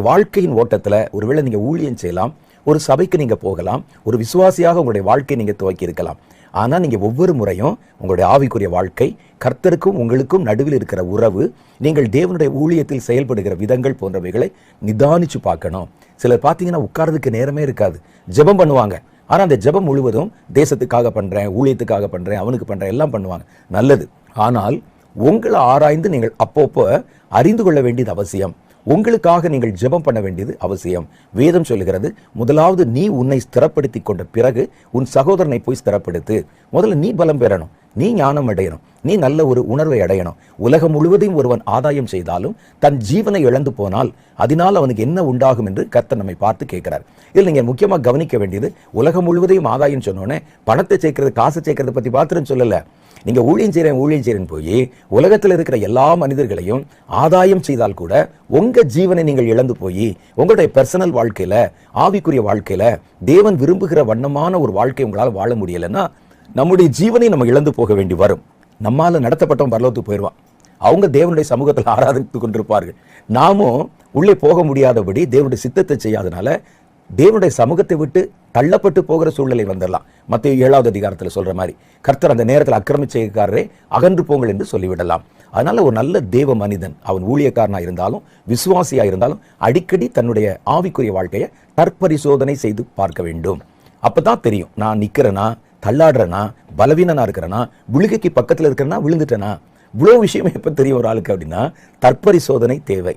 வாழ்க்கையின் ஓட்டத்துல ஒருவேளை நீங்க ஊழியம் செய்யலாம், ஒரு சபைக்கு நீங்க போகலாம், ஒரு விசுவாசியாக உங்களுடைய வாழ்க்கையை நீங்க துவக்கி இருக்கலாம். ஆனா நீங்க ஒவ்வொரு முறையும் உங்களுடைய ஆவிக்குரிய வாழ்க்கை, கர்த்தருக்கும் உங்களுக்கும் நடுவில் இருக்கிற உறவு, நீங்கள் தேவனுடைய ஊழியத்தில் செயல்படுகிற விதங்கள் போன்றவைகளை நிதானிச்சு பார்க்கணும். சிலர் பார்த்தீங்கன்னா உட்கார்றதுக்கு நேரமே இருக்காது, ஜெபம் பண்ணுவாங்க. ஆனா அந்த ஜெபம் முழுவதும் தேசத்துக்காக பண்றேன், ஊழியத்துக்காக பண்றேன், அவனுக்கு பண்றேன் எல்லாம் பண்ணுவாங்க, நல்லது. ஆனால் உங்களை ஆராய்ந்து நீங்கள் அப்பப்போ அறிந்து கொள்ள வேண்டியது அவசியம். உங்களுக்காக நீங்கள் ஜெபம் பண்ண வேண்டியது அவசியம். வேதம் சொல்லுகிறது, முதலாவது நீ உன்னை ஸ்திரப்படுத்தி கொண்ட பிறகு உன் சகோதரனை போய் ஸ்திரப்படுத்து. முதல்ல நீ பலம் பெறணும், நீ ஞானம் அடையணும், நீ நல்ல ஒரு உணர்வை அடையணும். உலகம் முழுவதையும் ஒருவன் ஆதாயம் செய்தாலும் தன் ஜீவனை இழந்து போனால் அதனால் அவனுக்கு என்ன உண்டாகும் என்று கர்த்தர் நம்மை பார்த்து கேட்கிறார். இதில் நீங்க முக்கியமா கவனிக்க வேண்டியது, உலகம் முழுவதையும் ஆதாயம் சொன்னோன்னே பணத்தை சேர்க்கிறது, காசு சேர்க்கறதை பத்தி மாத்திரம் சொல்லல. நீங்க ஊழியம் செய்றேன் போய் உலகத்தில் இருக்கிற எல்லா மனிதர்களையும் ஆதாயம் செய்தால் கூட உங்க ஜீவனை நீங்கள் இழந்து போய் உங்களுடைய பர்சனல் வாழ்க்கையில, ஆவிக்குரிய வாழ்க்கையில தேவன் விரும்புகிற வண்ணமான ஒரு வாழ்க்கை உங்களால் வாழ முடியலைன்னா நம்முடைய ஜீவனை நம்ம இழந்து போக வேண்டி வரும். நம்மால நடத்தப்பட்டவன் பரலோகத்துக்கு போயிடுவான், அவங்க தேவனுடைய சமூகத்தில் ஆராதித்து கொண்டிருப்பார்கள். நாமும் உள்ளே போக முடியாதபடி தேவனுடைய சித்தத்தை செய்யாதனால தேவனுடைய சமூகத்தை விட்டு தள்ளப்பட்டு போகிற சூழ்நிலை வந்துடலாம். மத்தேயு 7வது அதிகாரத்தில் சொல்ற மாதிரி, கர்த்தர் அந்த நேரத்தில் அக்கிரமி செய்கைக்காரரே அகன்று போங்கள் என்று சொல்லிவிடலாம். அதனால ஒரு நல்ல தேவ மனிதன், அவன் ஊழியக்காரனா இருந்தாலும் விசுவாசியா இருந்தாலும் அடிக்கடி தன்னுடைய ஆவிக்குரிய வாழ்க்கையை தற்பரிசோதனை செய்து பார்க்க வேண்டும். அப்பதான் தெரியும், நான் நிக்கிறேனா, தள்ளாடுறேனா, பலவீனனா இருக்கிறேனா, விழுகைக்கு பக்கத்தில் இருக்கிறேனா, விழுந்துட்டேனா. இவ்வளோ விஷயம் எப்ப தெரியும் ஒரு ஆளுக்கு அப்படின்னா தற்பரிசோதனை தேவை.